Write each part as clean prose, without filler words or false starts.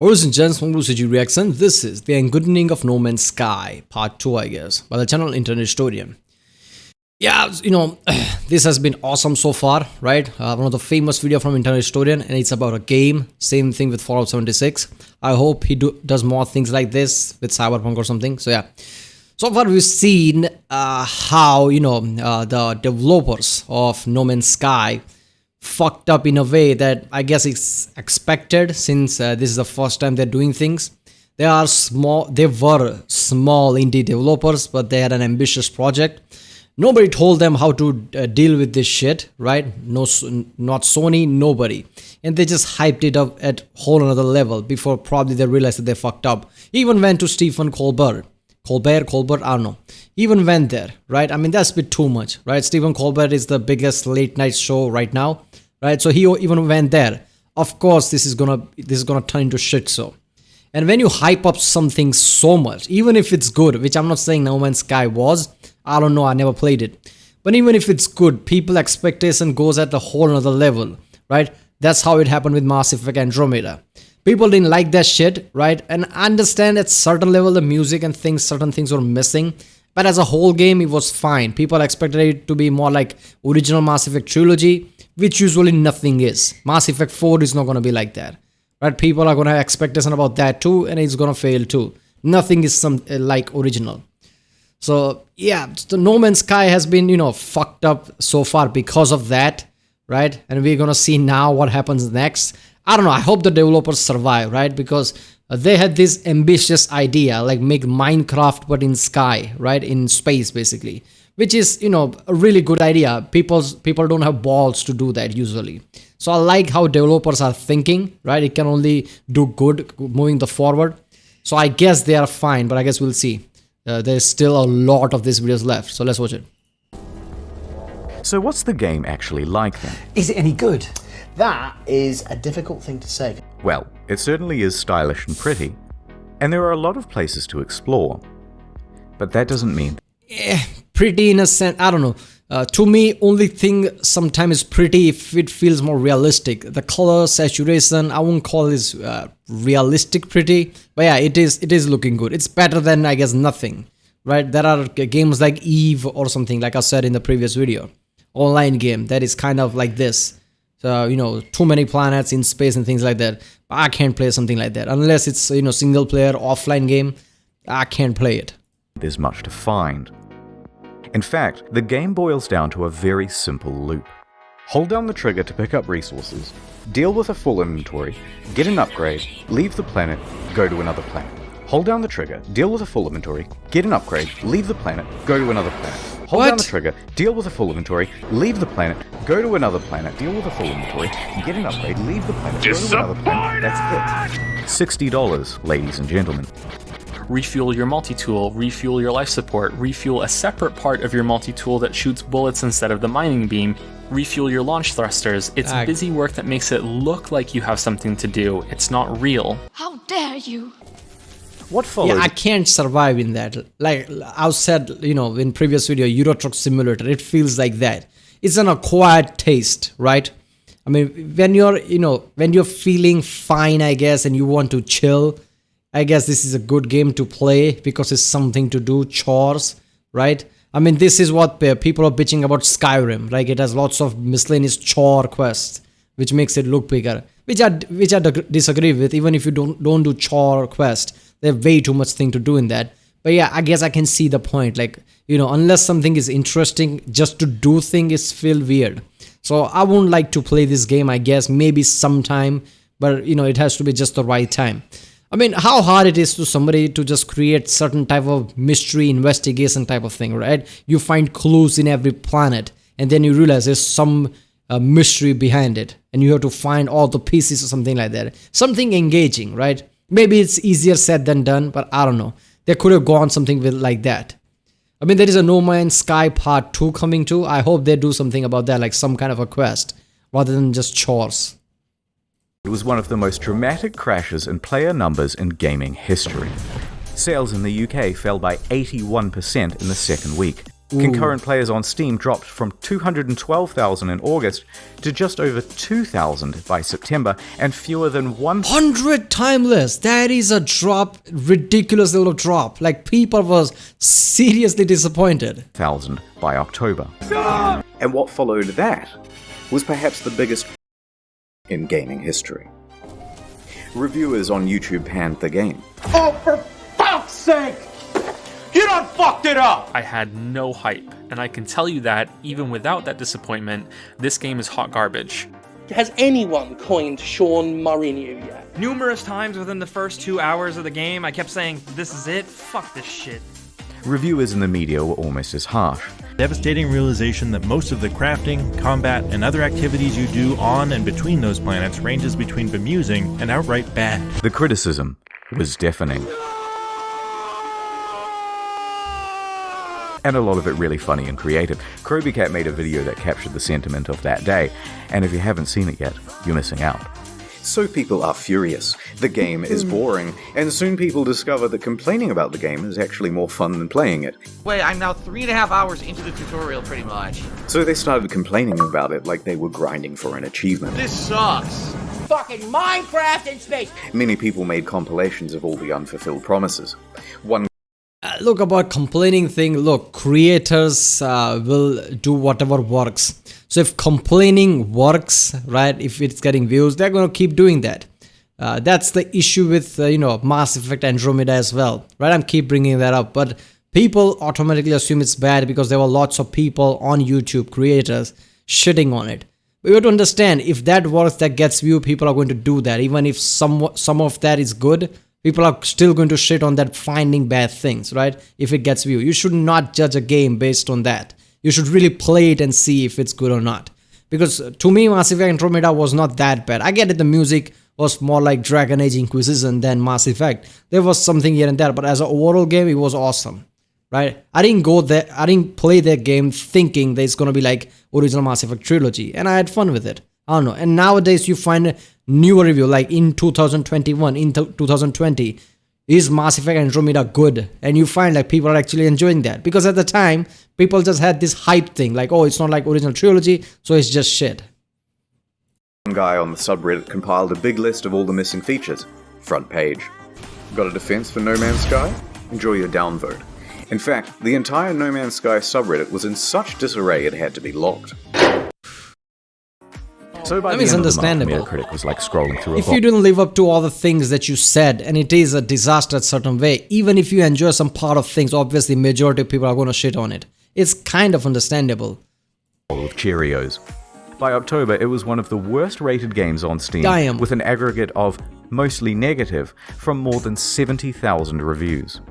Ladies and gents, welcome to CG Reaction. This is the Engoodening of No Man's Sky, part 2, I guess, by the channel Internet Historian. Yeah, this has been awesome so far, right? One of the famous video from Internet Historian, and it's about a game. Same thing with Fallout 76. I hope he does more things like this with Cyberpunk or something. So yeah, so far we've seen how the developers of No Man's Sky fucked up in a way that I guess it's expected, since this is the first time they're doing things. They were small indie developers, but they had an ambitious project. Nobody told them how to deal with this shit, right? No, not Sony, nobody. And they just hyped it up at whole another level before probably they realized that they fucked up. Even went to Stephen Colbert, I don't know. Even went there, right? I mean, that's a bit too much, right? Stephen Colbert is the biggest late night show right now, right? So he even went there. Of course, this is gonna turn into shit show. And when you hype up something so much, even if it's good, which I'm not saying No Man's Sky was, I don't know, I never played it. But even if it's good, people expectation goes at a whole another level, right? That's how it happened with Mass Effect Andromeda. People didn't like that shit, right? And I understand at certain level the music and certain things were missing. But as a whole game, it was fine. People expected it to be more like original Mass Effect trilogy, which usually nothing is. Mass Effect 4 is not going to be like that, right? People are going to have expectation about that too, and it's going to fail too. Nothing is like original. So yeah, the No Man's Sky has been, fucked up so far because of that, right? And we're going to see now what happens next. I don't know, I hope the developers survive, right? Because they had this ambitious idea, like make Minecraft but in sky, right? In space basically, which is, a really good idea. People don't have balls to do that usually. So I like how developers are thinking, right? It can only do good moving the forward. So I guess they are fine, but I guess we'll see. There's still a lot of these videos left, so let's watch it. So what's the game actually like then? Is it any good? That is a difficult thing to say. Well, it certainly is stylish and pretty, and there are a lot of places to explore. But that doesn't mean... Pretty in a sense, I don't know. To me, only thing sometimes is pretty if it feels more realistic. The color, saturation, I won't call this realistic pretty, but yeah, it is looking good. It's better than, I guess, nothing, right? There are games like Eve or something, like I said in the previous video. Online game that is kind of like this. So, too many planets in space and things like that. I can't play something like that. Unless it's, single player, offline game, I can't play it. There's much to find. In fact, the game boils down to a very simple loop. Hold down the trigger to pick up resources, deal with a full inventory, get an upgrade, leave the planet, go to another planet. Hold down the trigger, deal with a full inventory, get an upgrade, leave the planet, go to another planet. Hold down the trigger, deal with a full inventory, leave the planet, go to another planet, deal with a full inventory, get an upgrade, leave the planet, go to another planet. That's it. $60, ladies and gentlemen. Refuel your multi-tool, refuel your life support, refuel a separate part of your multi-tool that shoots bullets instead of the mining beam, refuel your launch thrusters. It's busy work that makes it look like you have something to do. It's not real. How dare you? What followed? Yeah, I can't survive in that. Like I said, in previous video, Euro Truck Simulator, it feels like that. It's an acquired taste, right? I mean, when you're feeling fine, I guess, and you want to chill, I guess this is a good game to play because it's something to do, chores, right? I mean, this is what people are bitching about Skyrim. Like, it has lots of miscellaneous chore quests, which makes it look bigger. Which I disagree with. Even if you don't do chore quest, there's way too much thing to do in that. But yeah, I guess I can see the point. Like, unless something is interesting, just to do things feel weird. So I wouldn't like to play this game, I guess, maybe sometime, but it has to be just the right time. I mean, how hard it is to somebody to just create certain type of mystery investigation type of thing, right? You find clues in every planet, and then you realize there's some mystery behind it, and you have to find all the pieces or something like that. Something engaging, right? Maybe it's easier said than done, but I don't know. They could have gone something with like that. I mean, there is a No Man's Sky Part 2 coming too. I hope they do something about that, like some kind of a quest, rather than just chores. It was one of the most dramatic crashes in player numbers in gaming history. Sales in the UK fell by 81% in the second week, Concurrent players on Steam dropped from 212,000 in August to just over 2,000 by September, and fewer than 100 times less. That is a drop, ridiculous little drop. Like, people was seriously disappointed. 1,000 by October. And what followed that was perhaps the biggest in gaming history. Reviewers on YouTube panned the game. Oh, for fuck's sake! You done fucked it up! I had no hype, and I can tell you that, even without that disappointment, this game is hot garbage. Has anyone coined Sean Mourinho yet? Numerous times within the first 2 hours of the game, I kept saying, this is it, fuck this shit. Reviewers in the media were almost as harsh. Devastating realization that most of the crafting, combat, and other activities you do on and between those planets ranges between bemusing and outright bad. The criticism was deafening. And a lot of it really funny and creative. Krobycat made a video that captured the sentiment of that day, and if you haven't seen it yet, you're missing out. So people are furious, the game is boring, and soon people discover that complaining about the game is actually more fun than playing it. Wait, I'm now 3.5 hours into the tutorial pretty much. So they started complaining about it like they were grinding for an achievement. This sucks. Fucking Minecraft in space! Many people made compilations of all the unfulfilled promises. One Look, about complaining thing, look, creators will do whatever works. So if complaining works, right, if it's getting views, they're going to keep doing that. That's the issue with, Mass Effect Andromeda as well, right? I'm keep bringing that up, but people automatically assume it's bad because there were lots of people on YouTube, creators, shitting on it. But you have to understand, if that works, that gets view, people are going to do that. Even if some of that is good, people are still going to shit on that, finding bad things, right? If it gets view. You should not judge a game based on that. You should really play it and see if it's good or not. Because to me, Mass Effect Andromeda was not that bad. I get it, the music was more like Dragon Age Inquisition than Mass Effect. There was something here and there, but as an overall game, it was awesome, right? I didn't go there, I didn't play that game thinking that it's going to be like original Mass Effect trilogy, and I had fun with it. I don't know. And nowadays you find a newer review, like in 2021, in 2020, is Mass Effect Andromeda good? And you find like people are actually enjoying that. Because at the time, people just had this hype thing, like, oh, it's not like original trilogy, so it's just shit. One guy on the subreddit compiled a big list of all the missing features. Front page. Got a defense for No Man's Sky? Enjoy your downvote. In fact, the entire No Man's Sky subreddit was in such disarray it had to be locked. So by the end of the month, Metacritic was like scrolling through a If you didn't live up to all the things that you said, and it is a disaster at certain way, even if you enjoy some part of things, obviously majority of people are going to shit on it. It's kind of understandable. of Cheerios. By October, it was one of the worst rated games on Steam, Damn. with an aggregate of mostly negative from more than 70,000 reviews.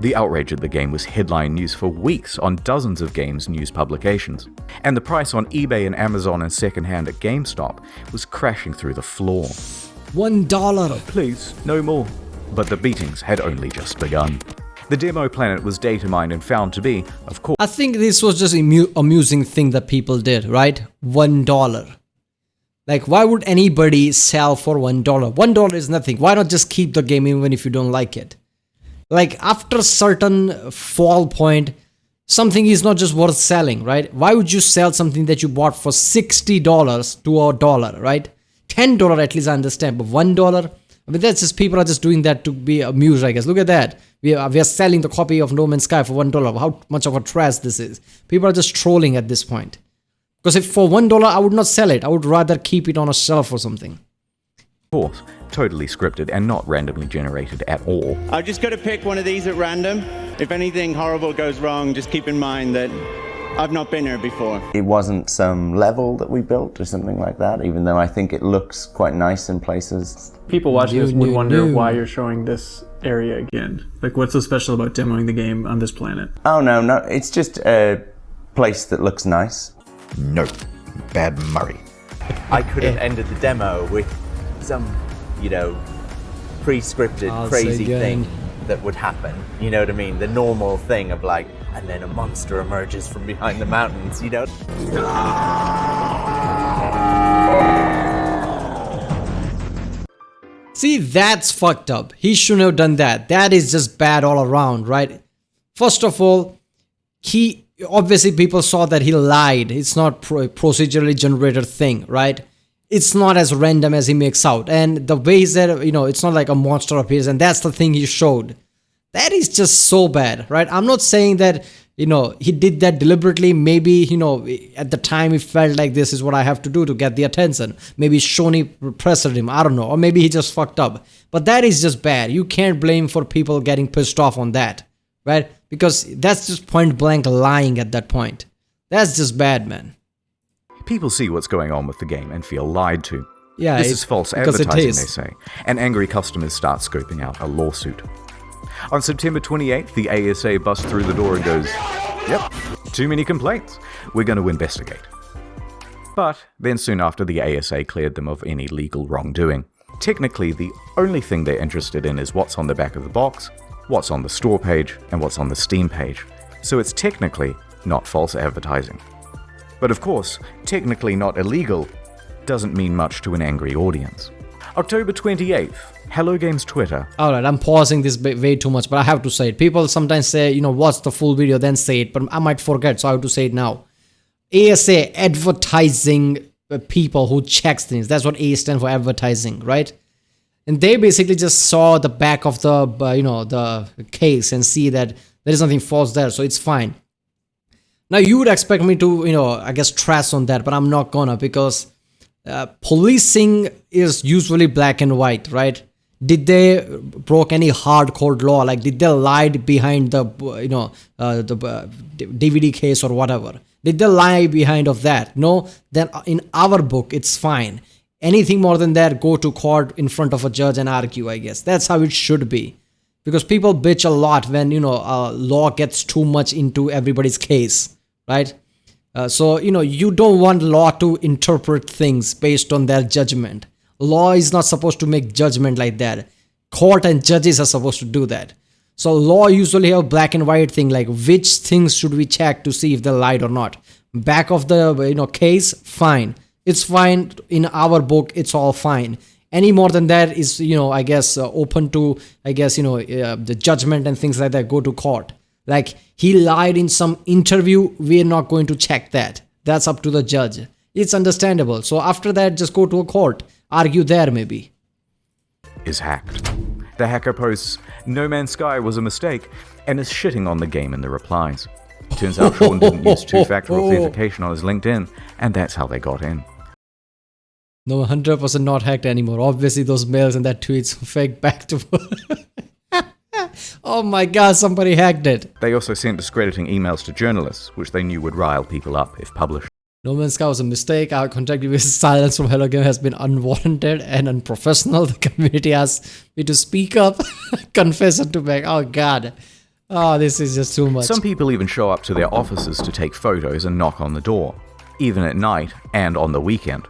The outrage at the game was headline news for weeks on dozens of games news publications, and the price on eBay and Amazon and secondhand at GameStop was crashing through the floor. $1. Please, no more. But the beatings had only just begun. The demo planet was data mined and found to be, of course, I think this was just amusing thing that people did, right? $1. Like, why would anybody sell for $1? $1 is nothing. Why not just keep the game even if you don't like it? Like, after a certain fall point, something is not just worth selling, right? Why would you sell something that you bought for $60 to $1, right? $10 at least I understand, but $1? I mean, that's just, people are just doing that to be amused, I guess. Look at that. We are selling the copy of No Man's Sky for $1. How much of a trash this is. People are just trolling at this point. Because if for $1, I would not sell it. I would rather keep it on a shelf or something. Of course, totally scripted and not randomly generated at all. I've just got to pick one of these at random. If anything horrible goes wrong, just keep in mind that I've not been here before. It wasn't some level that we built or something like that, even though I think it looks quite nice in places. People watching this would wonder why you're showing this area again. Like, what's so special about demoing the game on this planet? Oh, no, it's just a place that looks nice. No, bad Murray. I could have ended the demo with some, pre-scripted crazy thing that would happen. You know what I mean? The normal thing of like, and then a monster emerges from behind the mountains, See, that's fucked up. He shouldn't have done that. That is just bad all around, right? First of all, he obviously people saw that he lied. It's not procedurally generated thing, right? It's not as random as he makes out. And the way he said, it's not like a monster appears, and that's the thing he showed. That is just so bad, right? I'm not saying that, he did that deliberately. Maybe, at the time he felt like this is what I have to do to get the attention. Maybe Shoni pressured him, I don't know. Or maybe he just fucked up. But that is just bad. You can't blame for people getting pissed off on that, right? Because that's just point blank lying at that point. That's just bad, man. People see what's going on with the game and feel lied to. Yeah, this is false advertising, they say, and angry customers start scoping out a lawsuit. On September 28th, the ASA busts through the door and goes, "Yep, too many complaints. We're going to investigate." But then soon after, the ASA cleared them of any legal wrongdoing. Technically, the only thing they're interested in is what's on the back of the box, what's on the store page, and what's on the Steam page. So it's technically not false advertising. But of course, technically not illegal doesn't mean much to an angry audience. October 28th, Hello Games Twitter. Alright, I'm pausing this way too much, but I have to say it. People sometimes say, watch the full video, then say it, but I might forget, so I have to say it now. ASA, advertising people who checks things. That's what A stands for, advertising, right? And they basically just saw the back of the, the case and see that there is nothing false there, so it's fine. Now, you would expect me to, I guess, trash on that, but I'm not gonna, because policing is usually black and white, right? Did they broke any hardcore law? Like, did they lie behind the, the DVD case or whatever? Did they lie behind of that? No? Then in our book, it's fine. Anything more than that, go to court in front of a judge and argue, I guess. That's how it should be. Because people bitch a lot when, law gets too much into everybody's case, right? So, you don't want law to interpret things based on their judgment. Law is not supposed to make judgment like that. Court and judges are supposed to do that. So law usually have black and white thing, like which things should we check to see if they lied or not. Back of the case, fine. It's fine. In our book, it's all fine. Any more than that is, I guess, open to, the judgment and things like that, go to court. Like, he lied in some interview, we're not going to check that. That's up to the judge. It's understandable. So after that, just go to a court. Argue there, maybe. Is hacked. The hacker posts, "No Man's Sky was a mistake," and is shitting on the game in the replies. Turns out Sean didn't use two-factor authentication on his LinkedIn, and that's how they got in. No, 100% not hacked anymore. Obviously, those mails and that tweets fake back to... Oh my god, somebody hacked it. They also sent discrediting emails to journalists, which they knew would rile people up if published. No Man's Sky was a mistake. Our contact with silence from Hello Game has been unwarranted and unprofessional. The community asked me to speak up, confess and to beg. Oh god. Oh, this is just too much. Some people even show up to their offices to take photos and knock on the door, even at night and on the weekend.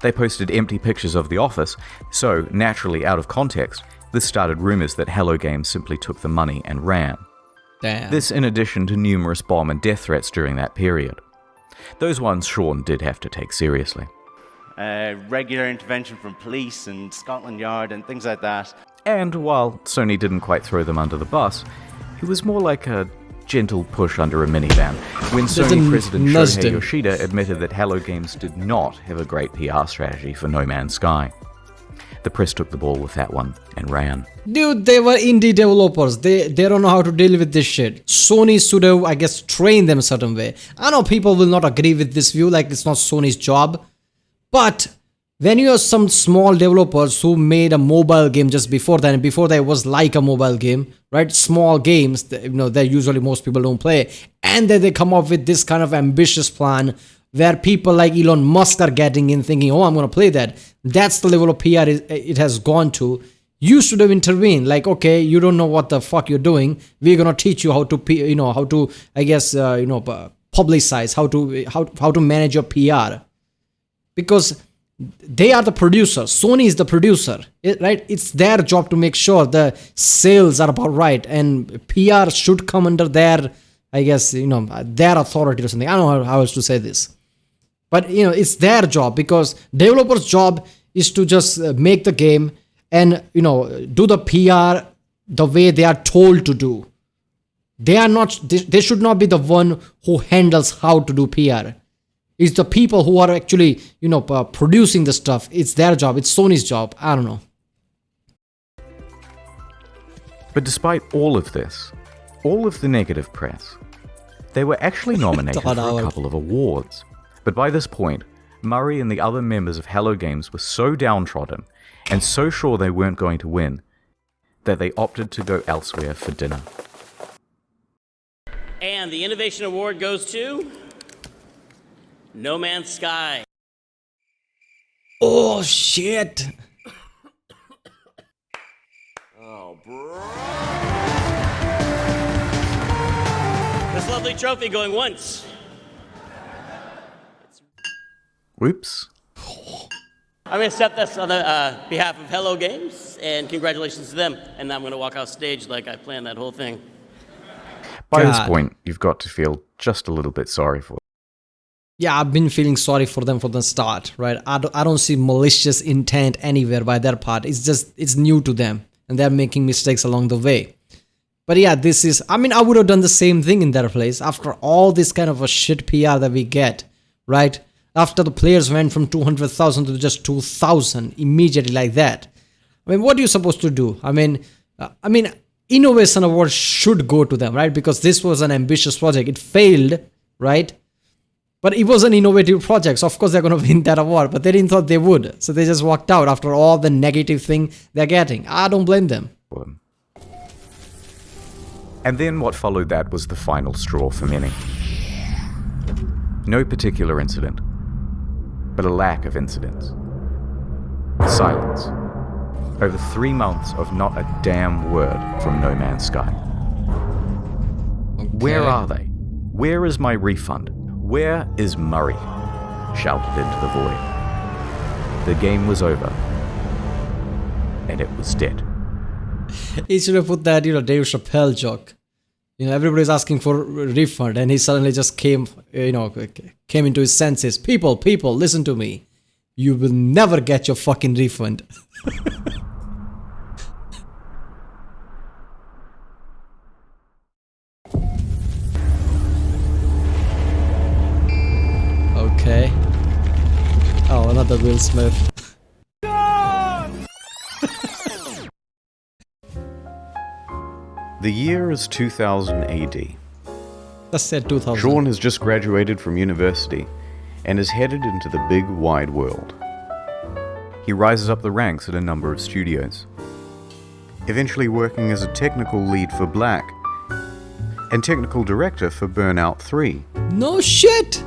They posted empty pictures of the office, so, naturally out of context, this started rumors that Hello Games simply took the money and ran. Damn. This in addition to numerous bomb and death threats during that period. Those ones Sean did have to take seriously. Regular intervention from police and Scotland Yard and things like that. And while Sony didn't quite throw them under the bus, it was more like a gentle push under a minivan when Sony President Shohei Yoshida admitted that Hello Games did not have a great PR strategy for No Man's Sky. The press took the ball with that one and ran. Dude, they were indie developers. They don't know how to deal with this shit. Sony should have, I guess, trained them a certain way. I know people will not agree with this view, like it's not Sony's job. But when you have some small developers who made a mobile game just before that, and before that it was like a mobile game, right? Small games, that usually most people don't play. And then they come up with this kind of ambitious plan where people like Elon Musk are getting in thinking, oh, I'm going to play that. That's the level of PR it has gone to. You should have intervened. Like, okay, you don't know what the fuck you're doing. We're going to teach you how to, I guess, publicize, how to manage your PR. Because they are the producer. Sony is the producer, right? It's their job to make sure the sales are about right. And PR should come under their, I guess, their authority or something. I don't know how else to say this. But, it's their job, because developers' job is to just make the game and, do the PR the way they are told to do. They should not be the one who handles how to do PR. It's the people who are actually, producing the stuff. It's their job. It's Sony's job. I don't know. But despite all of this, all of the negative press, they were actually nominated for a couple of awards. But by this point, Murray and the other members of Hello Games were so downtrodden and so sure they weren't going to win that they opted to go elsewhere for dinner. And the Innovation Award goes to No Man's Sky. Oh, shit. Oh, bro. This lovely trophy going once. Whoops. I'm going to accept this on the behalf of Hello Games, and congratulations to them. And now I'm going to walk off stage like I planned that whole thing. By this point, you've got to feel just a little bit sorry for them. Yeah, I've been feeling sorry for them from the start, right? I don't see malicious intent anywhere by their part. It's new to them, and they're making mistakes along the way. But yeah, I would have done the same thing in their place. After all this kind of a shit PR that we get, right? After the players went from 200,000 to just 2,000 immediately like that. I mean, what are you supposed to do? I mean, Innovation Award should go to them, right? Because this was an ambitious project. It failed, right? But it was an innovative project, so of course they're going to win that award. But they didn't thought they would, so they just walked out after all the negative thing they're getting. I don't blame them. And then what followed that was the final straw for many. No particular incident, but a lack of incidents. Silence. Over 3 months of not a damn word from No Man's Sky. Okay. Where are they? Where is my refund? Where is Murray? Shouted into the void. The game was over. And it was dead. He should have put that, Dave Chappelle joke. Everybody's asking for a refund, and he suddenly just came into his senses. People, listen to me. You will never get your fucking refund. Okay. Oh, another Will Smith. The year is 2000 AD. That's said 2000. Sean has just graduated from university and is headed into the big wide world. He rises up the ranks at a number of studios, eventually working as a technical lead for Black and technical director for Burnout 3. No shit!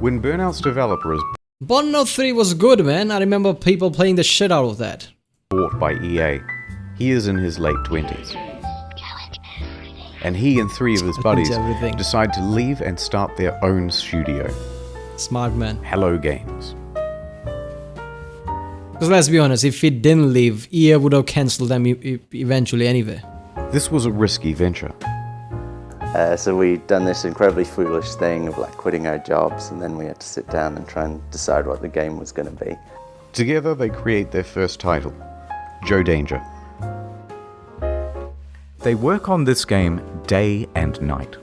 When Burnout's developer is Burnout 3 was good, man. I remember people playing the shit out of that. Bought by EA, he is in his late 20s. And he and 3 of his buddies decide to leave and start their own studio. Smart man. Hello Games. Because let's be honest, if he didn't leave, EA would have cancelled them eventually anyway. This was a risky venture. So we'd done this incredibly foolish thing of quitting our jobs, and then we had to sit down and try and decide what the game was going to be. Together they create their first title, Joe Danger. They work on this game day and night.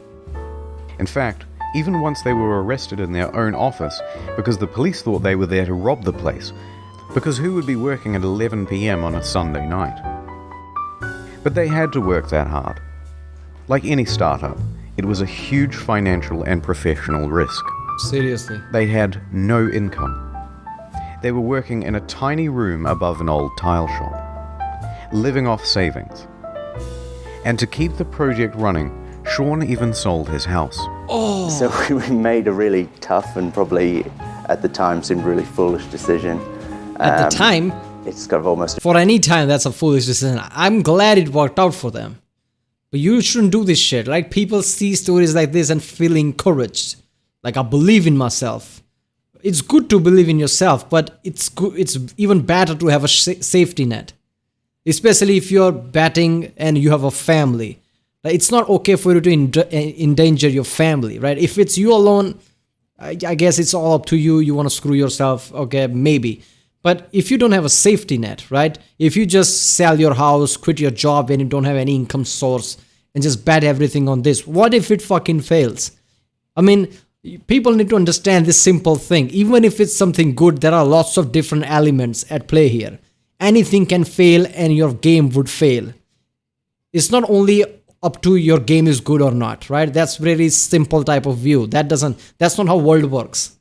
In fact, even once they were arrested in their own office because the police thought they were there to rob the place, because who would be working at 11 PM on a Sunday night? But they had to work that hard. Like any startup, it was a huge financial and professional risk. Seriously. They had no income. They were working in a tiny room above an old tile shop, living off savings. And to keep the project running, Sean even sold his house. Oh. So we made a really tough and probably at the time seemed really foolish decision. At the time? It's kind of almost... For any time, that's a foolish decision. I'm glad it worked out for them. But you shouldn't do this shit, right? People see stories like this and feel encouraged. Like, I believe in myself. It's good to believe in yourself, but it's even better to have a safety net. Especially if you're batting and you have a family. Like, it's not okay for you to endanger your family, right? If it's you alone, I guess it's all up to you. You want to screw yourself, okay, maybe. But if you don't have a safety net, right? If you just sell your house, quit your job and you don't have any income source, and just bet everything on this. What if it fucking fails? I mean, people need to understand this simple thing. Even if it's something good, there are lots of different elements at play here. Anything can fail and your game would fail. It's not only up to your game is good or not, right? That's very simple type of view. That's not how world works.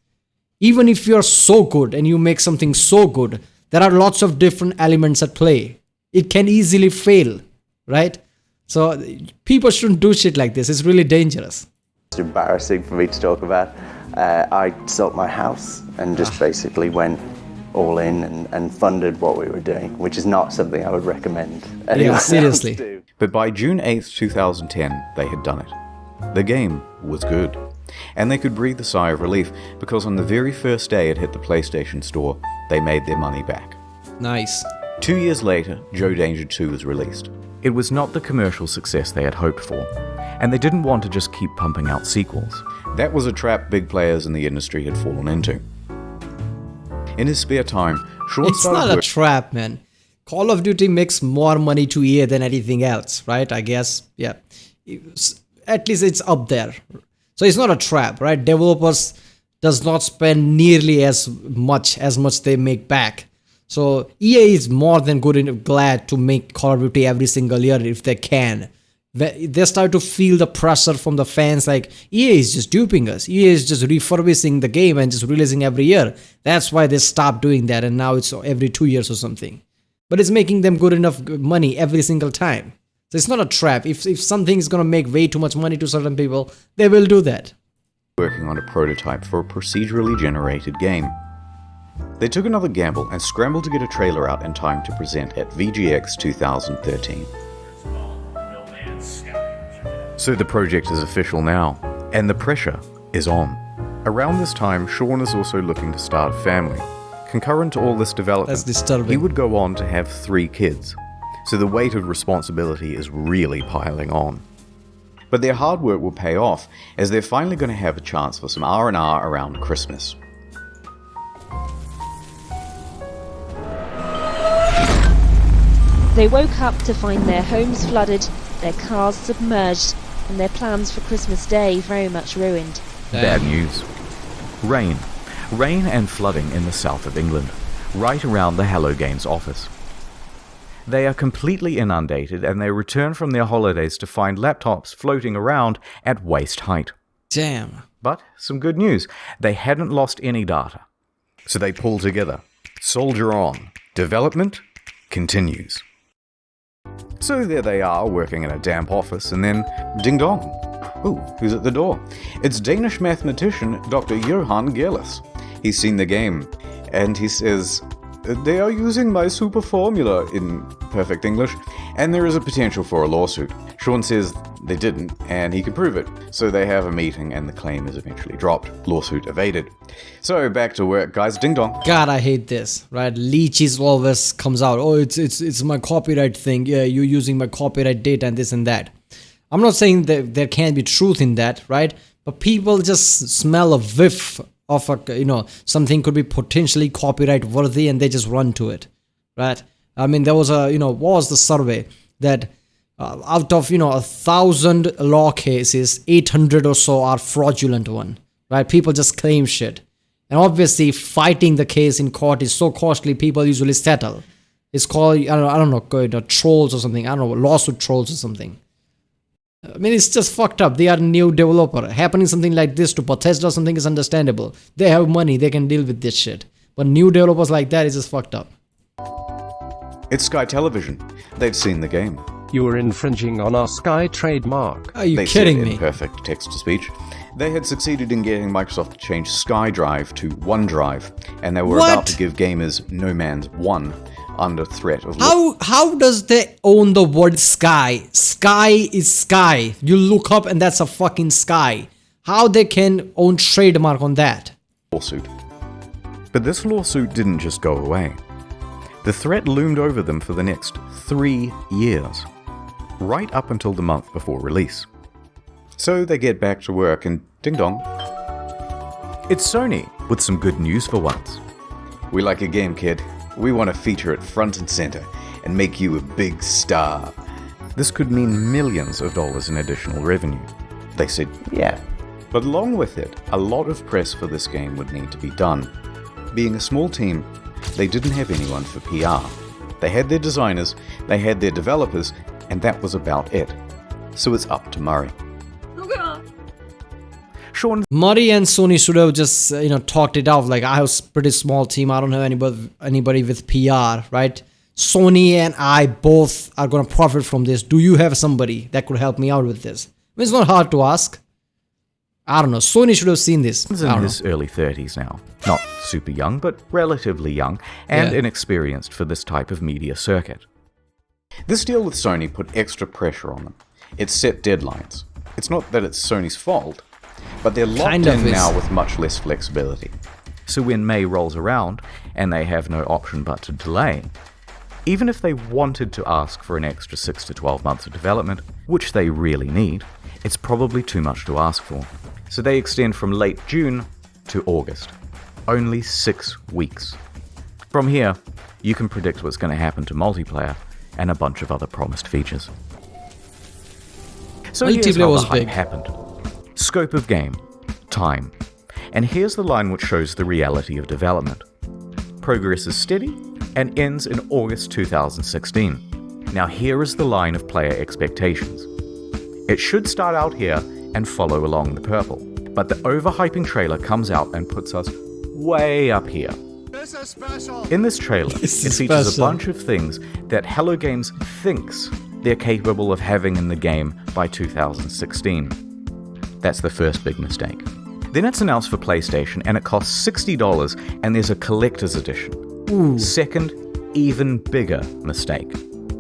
Even if you're so good and you make something so good, there are lots of different elements at play. It can easily fail, right? So people shouldn't do shit like this. It's really dangerous. It's embarrassing for me to talk about. I sold my house and just basically went all in and funded what we were doing, which is not something I would recommend anyone else do. But by June 8th, 2010, they had done it. The game was good. And they could breathe a sigh of relief because on the very first day it hit the PlayStation Store, they made their money back. Nice. 2 years later, Joe Danger 2 was released. It was not the commercial success they had hoped for, and they didn't want to just keep pumping out sequels. That was a trap big players in the industry had fallen into. In his spare time, Sean It's not a trap, man. Call of Duty makes more money to EA than anything else, right? I guess, yeah. At least it's up there. So it's not a trap, right? Developers does not spend nearly as much they make back. So EA is more than good and glad to make Call of Duty every single year if they can. They start to feel the pressure from the fans like EA is just duping us. EA is just refurbishing the game and just releasing every year. That's why they stopped doing that and now it's every 2 years or something. But it's making them good enough money every single time. So it's not a trap. If something is going to make way too much money to certain people, they will do that. Working on a prototype for a procedurally generated game. They took another gamble and scrambled to get a trailer out in time to present at VGX 2013. So the project is official now, and the pressure is on. Around this time, Sean is also looking to start a family. Concurrent to all this development, That's disturbing. He would go on to have 3 kids. So the weight of responsibility is really piling on. But their hard work will pay off, as they're finally going to have a chance for some R&R around Christmas. They woke up to find their homes flooded, their cars submerged, and their plans for Christmas Day very much ruined. Bad news. Rain. Rain and flooding in the south of England, right around the Hello Games office. They are completely inundated and they return from their holidays to find laptops floating around at waist height. Damn. But some good news, they hadn't lost any data. So they pull together. Soldier on. Development continues. So there they are, working in a damp office, and then ding dong. Ooh, who's at the door? It's Danish mathematician Dr. Johan Gerlis. He's seen the game, and he says, "They are using my super formula," in perfect English, and there is a potential for a lawsuit. Sean says they didn't, and he can prove it. So they have a meeting, and the claim is eventually dropped. Lawsuit evaded. So back to work, guys. Ding dong. God, I hate this, right? Leeches always comes out. Oh, it's my copyright thing. Yeah, you're using my copyright data and this and that. I'm not saying that there can't be truth in that, right? But people just smell a whiff of something could be potentially copyright worthy and they just run to it, right? I mean, there was what was the survey that out of 1,000 law cases, 800 or so are fraudulent one, right? People just claim shit, and obviously fighting the case in court is so costly. People usually settle. It's called I don't know trolls or something. I don't know, lawsuit trolls or something. I mean, it's just fucked up. They are a new developer. Happening something like this to Bethesda or something is understandable. They have money. They can deal with this shit. But new developers like that is just fucked up. It's Sky Television. They've seen the game. You were infringing on our Sky trademark. Are you They kidding said me? in perfect text-to-speech. They had succeeded in getting Microsoft to change SkyDrive to OneDrive, and they were What? about to give gamers No Man's 1 under threat of... How does they own the word sky? Sky is sky. You look up and that's a fucking sky. How they can own trademark on that? lawsuit. But this lawsuit didn't just go away. The threat loomed over them for the next 3 years, right up until the month before release. So they get back to work and ding dong. It's Sony with some good news for once. We like your game, kid. We want to feature it front and center and make you a big star. This could mean millions of dollars in additional revenue. They said, yeah. But along with it, a lot of press for this game would need to be done. Being a small team, they didn't have anyone for PR. They had their designers, they had their developers, and that was about it. So it's up to Murray. Sean, Murray and Sony should have just talked it out. Like, I have a pretty small team. I don't have anybody with PR, right? Sony and I both are gonna profit from this. Do you have somebody that could help me out with this? I mean, it's not hard to ask. I don't know. Sony should have seen this. He's in his early 30s now. Not super young, but relatively young and inexperienced for this type of media circuit. This deal with Sony put extra pressure on them. It set deadlines. It's not that it's Sony's fault, but they're locked in now with much less flexibility. So when May rolls around and they have no option but to delay, even if they wanted to ask for an extra 6 to 12 months of development, which they really need, it's probably too much to ask for. So they extend from late June to August. Only 6 weeks. From here, you can predict what's going to happen to multiplayer and a bunch of other promised features. So here's how the hype happened. Scope of game. Time. And here's the line which shows the reality of development. Progress is steady and ends in August 2016. Now here is the line of player expectations. It should start out here and follow along the purple, but the overhyping trailer comes out and puts us way up here. In this trailer, it features a bunch of things that Hello Games thinks they're capable of having in the game by 2016. That's the first big mistake. Then it's announced for PlayStation and it costs $60 and there's a collector's edition. Ooh. Second, even bigger mistake.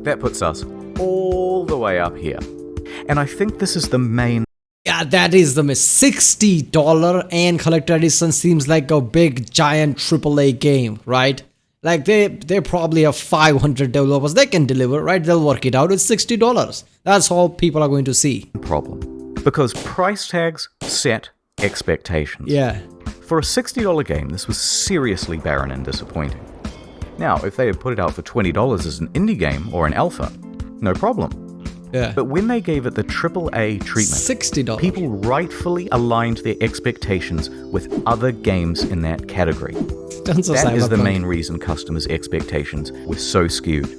That puts us all the way up here. And I think this is the main... Yeah, that is the $60 and collector edition seems like a big giant AAA game, right? Like they probably have 500 developers they can deliver, right? They'll work it out. It's $60. That's all people are going to see. Problem. Because price tags set expectations. Yeah. For a $60 game, this was seriously barren and disappointing. Now, if they had put it out for $20 as an indie game or an alpha, no problem. Yeah. But when they gave it the AAA treatment, $60, people rightfully aligned their expectations with other games in that category. That is the main reason customers' expectations were so skewed.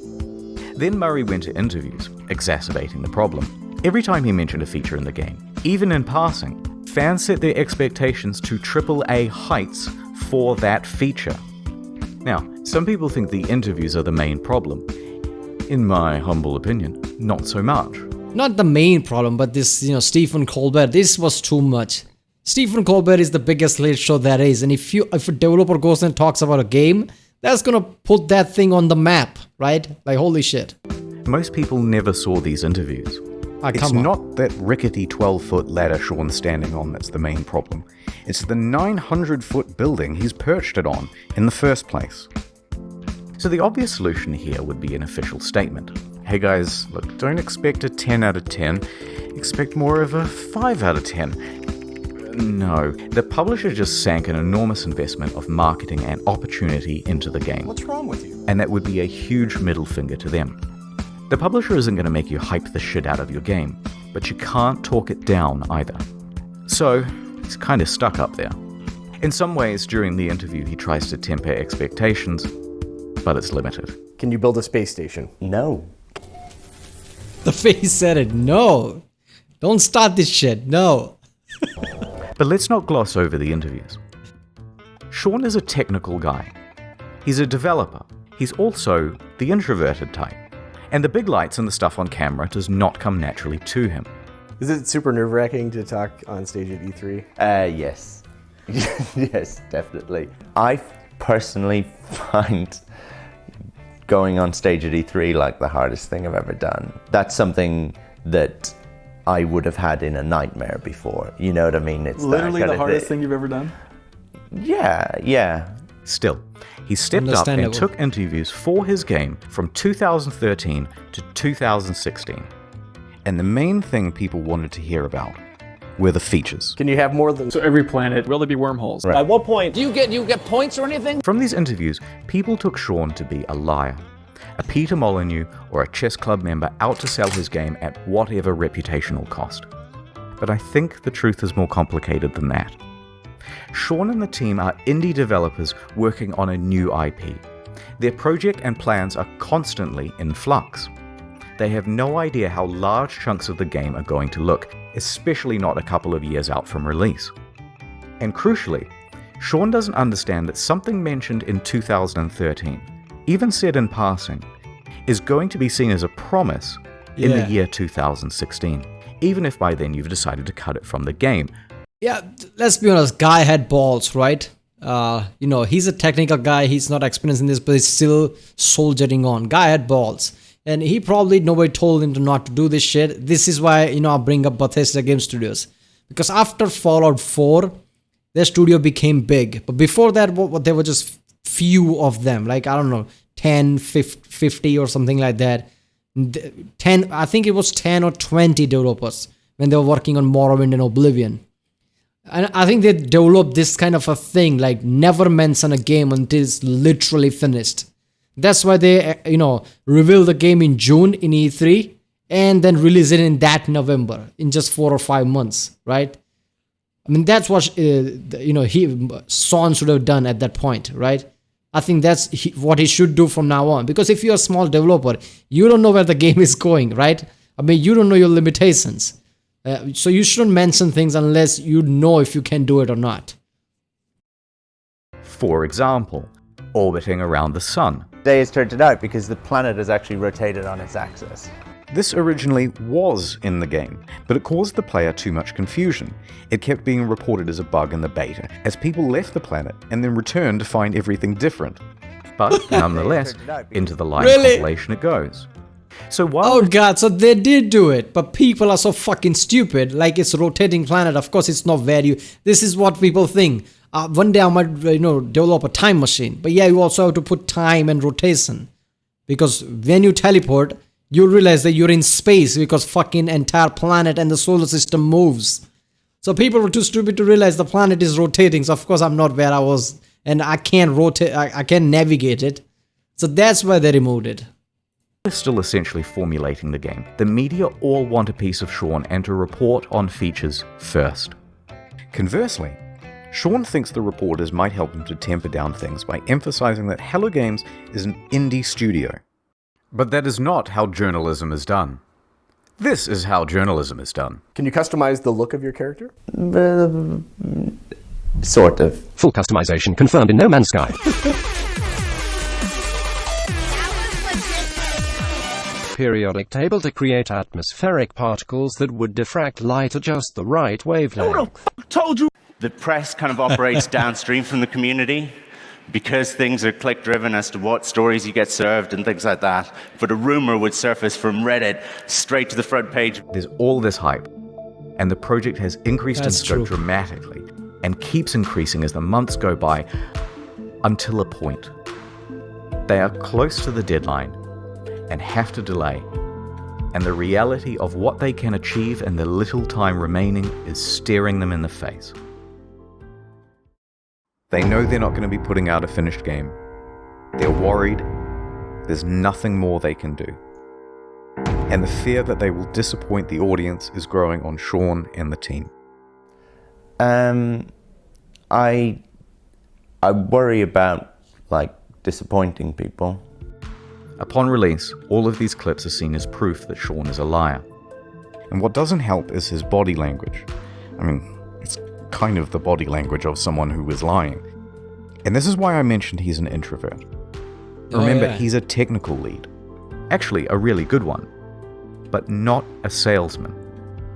Then Murray went to interviews, exacerbating the problem. Every time he mentioned a feature in the game, even in passing, fans set their expectations to AAA heights for that feature. Now, some people think the interviews are the main problem. In my humble opinion, not so much. Not the main problem, but this, Stephen Colbert, this was too much. Stephen Colbert is the biggest late show there is, and if a developer goes and talks about a game, that's gonna put that thing on the map, right? Like, holy shit. Most people never saw these interviews. It's not that rickety 12-foot ladder Sean's standing on that's the main problem. It's the 900-foot building he's perched it on in the first place. So the obvious solution here would be an official statement. Hey guys, look, don't expect a 10 out of 10. Expect more of a 5 out of 10. No, the publisher just sank an enormous investment of marketing and opportunity into the game. What's wrong with you? And that would be a huge middle finger to them. The publisher isn't going to make you hype the shit out of your game, but you can't talk it down either. So, he's kind of stuck up there. In some ways, during the interview, he tries to temper expectations, but it's limited. Can you build a space station? No. The face said it. No. Don't start this shit. No. But let's not gloss over the interviews. Sean is a technical guy. He's a developer. He's also the introverted type. And the big lights and the stuff on camera does not come naturally to him. Is it super nerve-wracking to talk on stage at E3? Yes. Yes, definitely. I personally find going on stage at E3 like the hardest thing I've ever done. That's something that I would have had in a nightmare before. You know what I mean? It's literally the hardest thing you've ever done? Yeah. Still, he stepped up and took interviews for his game from 2013 to 2016. And the main thing people wanted to hear about were the features. Can you have more than... So every planet... Will there be wormholes? Right. At what point Do you get points or anything? From these interviews, people took Sean to be a liar. a Peter Molyneux or a chess club member out to sell his game at whatever reputational cost. But I think the truth is more complicated than that. Sean and the team are indie developers working on a new IP. Their project and plans are constantly in flux. They have no idea how large chunks of the game are going to look, especially not a couple of years out from release. And crucially, Sean doesn't understand that something mentioned in 2013, even said in passing, is going to be seen as a promise in the year 2016, even if by then you've decided to cut it from the game. Yeah, let's be honest, guy had balls, right? He's a technical guy, he's not experienced in this, but he's still soldiering on. Guy had balls. And he probably, nobody told him to not to do this shit. This is why, I bring up Bethesda Game Studios. Because after Fallout 4, their studio became big. But before that, there were just few of them. Like, I don't know, 10, 50 or something like that. 10, I think it was 10 or 20 developers when they were working on Morrowind and Oblivion. And I think they developed this kind of a thing, like never mention a game until it's literally finished. That's why they, reveal the game in June in E3 and then release it in that November in just 4 or 5 months, right? I mean, that's what, Sean should have done at that point, right? I think that's what he should do from now on. Because if you're a small developer, you don't know where the game is going, right? I mean, you don't know your limitations. So you shouldn't mention things unless you know if you can do it or not. For example, orbiting around the sun. Today has turned it out because the planet has actually rotated on its axis. This originally was in the game, but it caused the player too much confusion. It kept being reported as a bug in the beta, as people left the planet and then returned to find everything different. But nonetheless, into the live compilation it goes. So while God, so they did do it, but people are so fucking stupid. Like, it's a rotating planet, of course it's not value. This is what people think. One day I might, develop a time machine. But yeah, you also have to put time and rotation. Because when you teleport, you realize that you're in space because fucking entire planet and the solar system moves. So people were too stupid to realize the planet is rotating. So of course I'm not where I was and I can't rotate, I can't navigate it. So that's why they removed it. They're still essentially formulating the game. The media all want a piece of Sean and to report on features first. Conversely, Sean thinks the reporters might help him to temper down things by emphasizing that Hello Games is an indie studio. But that is not how journalism is done. This is how journalism is done. Can you customize the look of your character? Sort of. Full customization confirmed in No Man's Sky. Periodic table to create atmospheric particles that would diffract light at just the right wavelength. Who the f*** told you? The press kind of operates downstream from the community because things are click-driven as to what stories you get served and things like that. But a rumor would surface from Reddit straight to the front page. There's all this hype, and the project has increased in scope dramatically and keeps increasing as the months go by until a point. They are close to the deadline and have to delay, and the reality of what they can achieve in the little time remaining is staring them in the face. They know they're not going to be putting out a finished game. They're worried. There's nothing more they can do. And the fear that they will disappoint the audience is growing on Sean and the team. I worry about, disappointing people. Upon release, all of these clips are seen as proof that Sean is a liar. And what doesn't help is his body language. I mean, it's kind of the body language of someone who is lying. And this is why I mentioned he's an introvert. Remember, he's a technical lead. Actually, a really good one. But not a salesman.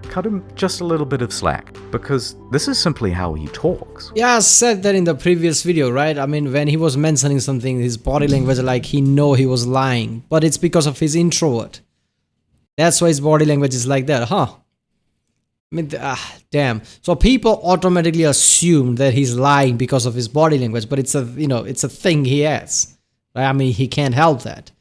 Cut him just a little bit of slack, because this is simply how he talks. Yeah, I said that in the previous video, right? I mean, when he was mentioning something, his body language, he he was lying. But it's because of his introvert. That's why his body language is like that, huh? I mean, damn. So people automatically assume that he's lying because of his body language, but it's a, it's a thing he has. Right? I mean, he can't help that.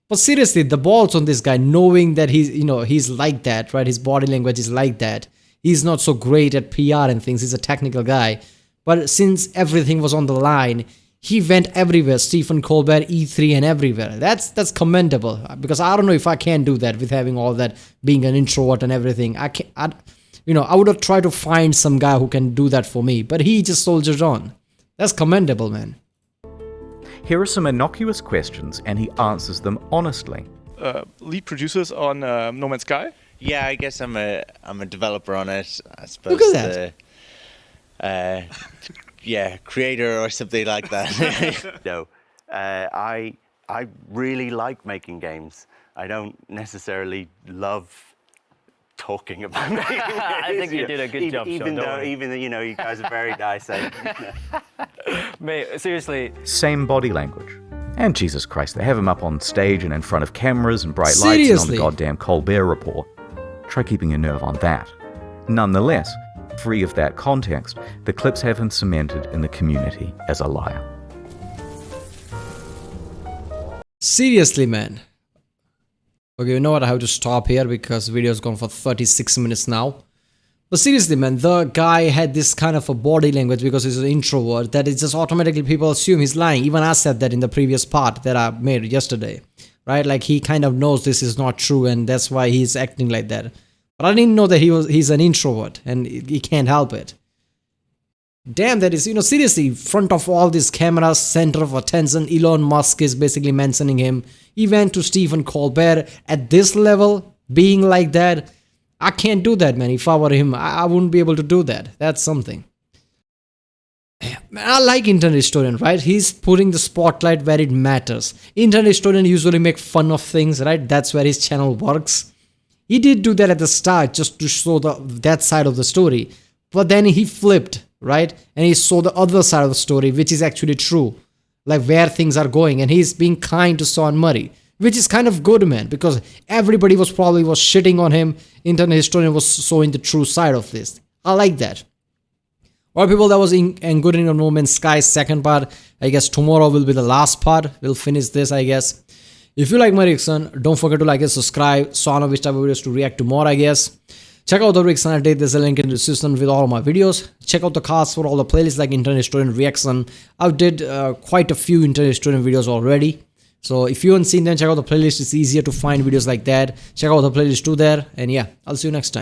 But seriously, the balls on this guy, knowing that he's, he's like that, right? His body language is like that. He's not so great at PR and things. He's a technical guy. But since everything was on the line, He went everywhere, Stephen Colbert, E3 and everywhere. That's commendable, because I don't know if I can do that with having all that, being an introvert and everything. I would have tried to find some guy who can do that for me, but he just soldiers on. That's commendable, man. Here are some innocuous questions, and he answers them honestly. Lead producers on No Man's Sky? Yeah, I guess I'm a developer on it. I suppose. Look at that. Yeah, creator or something like that. No, I really like making games. I don't necessarily love talking about making games. I think you did a good job, even Sean, though you guys are very nice. Mate, seriously. Same body language. And Jesus Christ, they have him up on stage and in front of cameras and bright lights and on the goddamn Colbert Report. Try keeping your nerve on that. Nonetheless, free of that context, the clips have him cemented in the community as a liar. Seriously, man. Okay, you know what? I have to stop here because the video's gone for 36 minutes now. But seriously, man, the guy had this kind of a body language because he's an introvert that it's just automatically people assume he's lying. Even I said that in the previous part that I made yesterday, right? Like he kind of knows this is not true and that's why he's acting like that. But I didn't know that he's an introvert and he can't help it. Damn, that is, seriously, front of all these cameras, center of attention, Elon Musk is basically mentioning him. He went to Stephen Colbert at this level, being like that. I can't do that, man. If I were him, I wouldn't be able to do that. That's something. Man, I like Internet Historian, right? He's putting the spotlight where it matters. Internet Historian usually make fun of things, right? That's where his channel works. He did do that at the start just to show that side of the story. But then he flipped, right? And he saw the other side of the story, which is actually true. Like where things are going. And he's being kind to Sean Murray, which is kind of good, man. Because everybody was shitting on him. Internet Historian was showing the true side of this. I like that. Well, people, that was Engoodening of No Man's Sky's second part. I guess tomorrow will be the last part. We'll finish this, I guess. If you like my reaction, don't forget to like and subscribe. So I know which type of videos to react to more, I guess. Check out the reaction I did. There's a link in the description with all of my videos. Check out the cards for all the playlists like Internet Historian reaction. I did quite a few Internet Historian videos already. So if you haven't seen them, check out the playlist. It's easier to find videos like that. Check out the playlist too there. And yeah, I'll see you next time.